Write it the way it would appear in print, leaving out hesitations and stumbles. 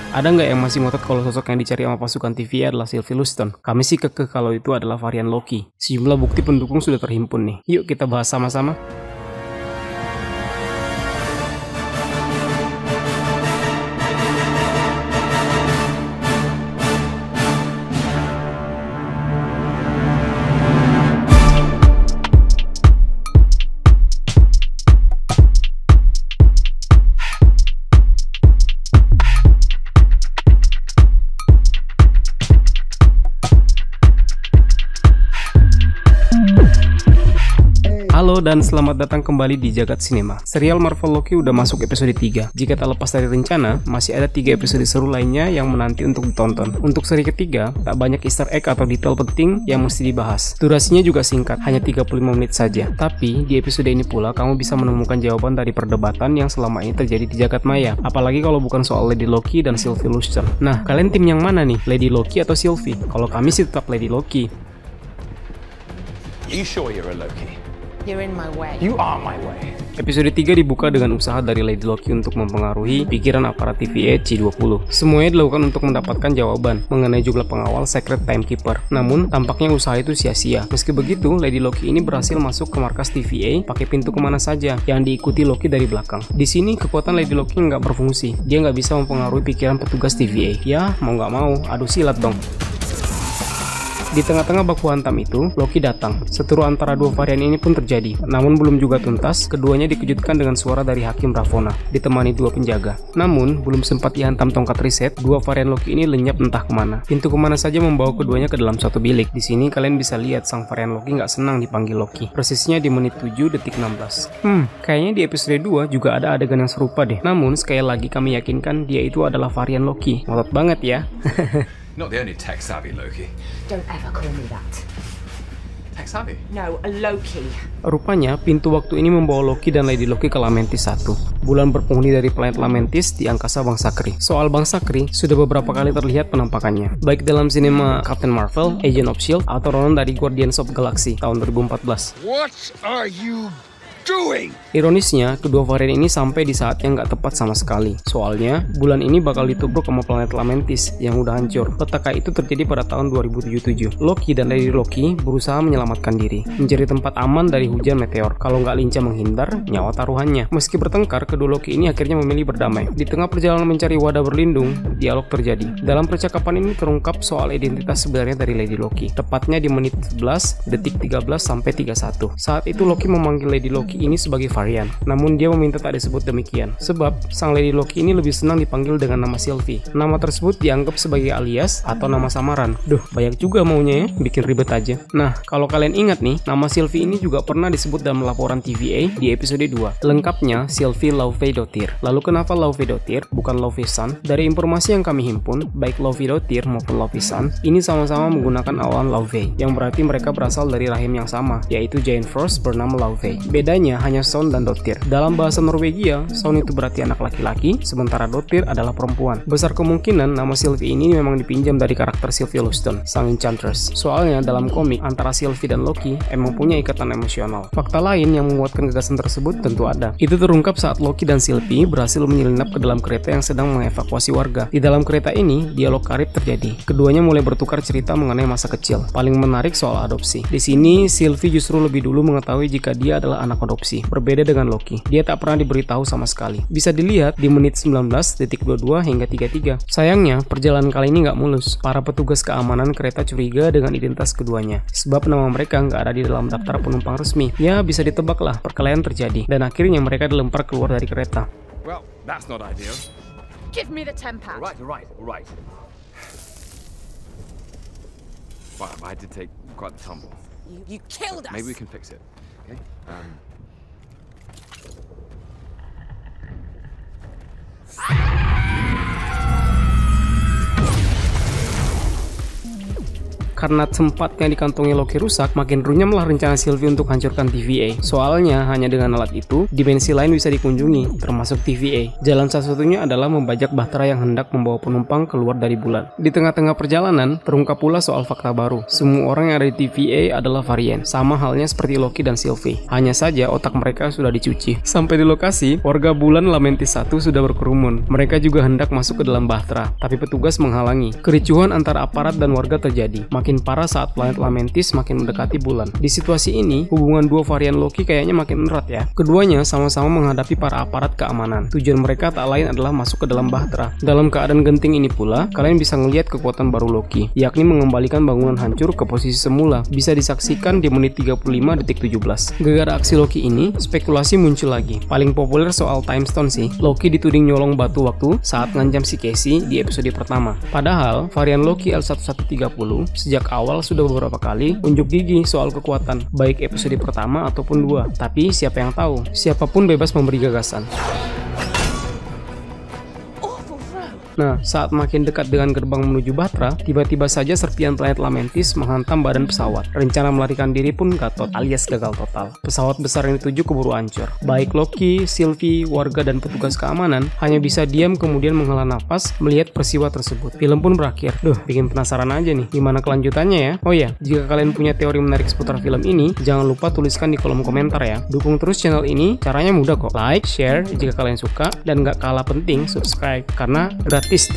Ada nggak yang masih ngotot kalau sosok yang dicari sama pasukan TVA adalah Sylvie Luston? Kami sih kekeh kalau itu adalah varian Loki. Sejumlah bukti pendukung sudah terhimpun nih. Yuk kita bahas sama-sama. Halo dan selamat datang kembali di Jagat Sinema. Serial Marvel Loki udah masuk episode 3. Jika tak lepas dari rencana, masih ada 3 episode seru lainnya yang menanti untuk ditonton. Untuk seri ketiga, tak banyak easter egg atau detail penting yang mesti dibahas. Durasinya juga singkat, hanya 35 menit saja. Tapi, di episode ini pula kamu bisa menemukan jawaban dari perdebatan yang selama ini terjadi di jagat maya. Apalagi kalau bukan soal Lady Loki dan Sylvie Luston. Nah, kalian tim yang mana nih? Lady Loki atau Sylvie? Kalau kami sih tetap Lady Loki. You sure you're a Loki? You're in my way. You are my way. Episode 3 dibuka dengan usaha dari Lady Loki untuk mempengaruhi pikiran aparat TVA C20. Semuanya dilakukan untuk mendapatkan jawaban mengenai jumlah pengawal Secret Timekeeper. Namun, tampaknya usaha itu sia-sia. Meski begitu, Lady Loki ini berhasil masuk ke markas TVA pakai pintu kemana saja yang diikuti Loki dari belakang. Di sini, kekuatan Lady Loki nggak berfungsi. Dia nggak bisa mempengaruhi pikiran petugas TVA. Ya, mau nggak mau, adu silat dong. Di tengah-tengah baku hantam itu, Loki datang. Seteru antara dua varian ini pun terjadi. Namun belum juga tuntas, keduanya dikejutkan dengan suara dari Hakim Ravonna, ditemani 2 penjaga. Namun, belum sempat dihantam tongkat riset, 2 varian Loki ini lenyap entah kemana. Pintu kemana saja membawa keduanya ke dalam suatu bilik. Di sini kalian bisa lihat sang varian Loki nggak senang dipanggil Loki. Persisnya di menit 7 detik 16. Kayaknya di episode 2 juga ada adegan yang serupa deh. Namun, sekali lagi kami yakinkan dia itu adalah varian Loki. Ngotot banget ya. Not the only tech-savvy Loki. Don't ever call me that. Tech-savvy? No, a Loki. Rupanya, pintu waktu ini membawa Loki dan Lady Loki ke Lamentis 1. Bulan berpenghuni dari planet Lamentis di angkasa bangsa Kree. Soal bangsa Kree, sudah beberapa kali terlihat penampakannya. Baik dalam sinema Captain Marvel, Agent of S.H.I.E.L.D., atau Ronan dari Guardians of Galaxy tahun 2014. What are you doing? Ironisnya, kedua varian ini sampai di saat yang nggak tepat sama sekali. Soalnya, bulan ini bakal ditubruk sama planet Lamentis yang udah hancur. Petaka itu terjadi pada tahun 2077. Loki dan Lady Loki berusaha menyelamatkan diri, mencari tempat aman dari hujan meteor. Kalau nggak lincah menghindar, nyawa taruhannya. Meski bertengkar, kedua Loki ini akhirnya memilih berdamai. Di tengah perjalanan mencari wadah berlindung, dialog terjadi. Dalam percakapan ini terungkap soal identitas sebenarnya dari Lady Loki. Tepatnya di menit 11, detik 13 sampai 31. Saat itu Loki memanggil Lady Loki ini sebagai varian, namun dia meminta tak disebut demikian, sebab sang Lady Loki ini lebih senang dipanggil dengan nama Sylvie. Nama tersebut dianggap sebagai alias atau nama samaran. Duh, banyak juga maunya ya, bikin ribet aja. Nah, kalau kalian ingat nih, nama Sylvie ini juga pernah disebut dalam laporan TVA di episode 2. Lengkapnya, Sylvie Laufey-Dottir. Lalu kenapa Laufey-Dottir, bukan Laufey-san? Dari informasi yang kami himpun, baik Laufey-Dottir maupun Laufey-san, ini sama-sama menggunakan awalan Laufey, yang berarti mereka berasal dari rahim yang sama, yaitu Giant Force bernama Laufey. Bedanya hanya Son dan Dottir. Dalam bahasa Norwegia, Son itu berarti anak laki-laki, sementara Dottir adalah perempuan. Besar kemungkinan nama Sylvie ini memang dipinjam dari karakter Sylvie Luston, sang Enchantress. Soalnya dalam komik, antara Sylvie dan Loki emang punya ikatan emosional. Fakta lain yang menguatkan gagasan tersebut tentu ada. Itu terungkap saat Loki dan Sylvie berhasil menyelinap ke dalam kereta yang sedang mengevakuasi warga. Di dalam kereta ini, dialog karib terjadi. Keduanya mulai bertukar cerita mengenai masa kecil. Paling menarik soal adopsi. Di sini, Sylvie justru lebih dulu mengetahui jika dia adalah anak adopsi. Berbeda dengan Loki, dia tak pernah diberitahu sama sekali. Bisa dilihat di menit 19 detik 22 hingga 33. Sayangnya, perjalanan kali ini nggak mulus. Para petugas keamanan kereta curiga dengan identitas keduanya, sebab nama mereka nggak ada di dalam daftar penumpang resmi. Ya, bisa ditebak lah, perkelahian terjadi, dan akhirnya mereka dilempar keluar dari kereta. Well, that's not ideal. Give me the 10 pound. All right. Wow, I did take quite the tumble. You killed us. Maybe we can fix it. Okay? Karena tempat yang dikantongi Loki rusak, makin runyamlah rencana Sylvie untuk hancurkan TVA. Soalnya, hanya dengan alat itu, dimensi lain bisa dikunjungi, termasuk TVA. Jalan satu-satunya adalah membajak Bahtera yang hendak membawa penumpang keluar dari bulan. Di tengah-tengah perjalanan, terungkap pula soal fakta baru. Semua orang yang ada di TVA adalah varian, sama halnya seperti Loki dan Sylvie. Hanya saja otak mereka sudah dicuci. Sampai di lokasi, warga bulan Lamentis 1 sudah berkerumun. Mereka juga hendak masuk ke dalam Bahtera, tapi petugas menghalangi. Kericuhan antara aparat dan warga terjadi. Makin parah saat planet Lamentis makin mendekati bulan. Di situasi ini, hubungan dua varian Loki kayaknya makin erat ya. Keduanya sama-sama menghadapi para aparat keamanan. Tujuan mereka tak lain adalah masuk ke dalam Bahtera. Dalam keadaan genting ini pula, kalian bisa ngelihat kekuatan baru Loki, yakni mengembalikan bangunan hancur ke posisi semula. Bisa disaksikan di menit 35 detik 17. Gara-gara aksi Loki ini, spekulasi muncul lagi. Paling populer soal Time Stone sih. Loki dituding nyolong batu waktu saat ngancam si Casey di episode pertama. Padahal, varian Loki L1130 sejak awal sudah beberapa kali unjuk gigi soal kekuatan, baik episode pertama ataupun 2. Tapi siapa yang tahu? Siapapun bebas memberi gagasan. Nah, saat makin dekat dengan gerbang menuju Bahtera, tiba-tiba saja serpian planet Lamentis menghantam badan pesawat. Rencana melarikan diri pun gatot alias gagal total. Pesawat besar yang dituju keburu hancur. Baik Loki, Sylvie, warga dan petugas keamanan hanya bisa diam kemudian menghela nafas melihat peristiwa tersebut. Film pun berakhir. Duh, bikin penasaran aja nih gimana kelanjutannya ya. Oh ya, jika kalian punya teori menarik seputar film ini, jangan lupa tuliskan di kolom komentar ya. Dukung terus channel ini, caranya mudah kok. Like, share jika kalian suka, dan gak kalah penting subscribe karena gratis. Tis.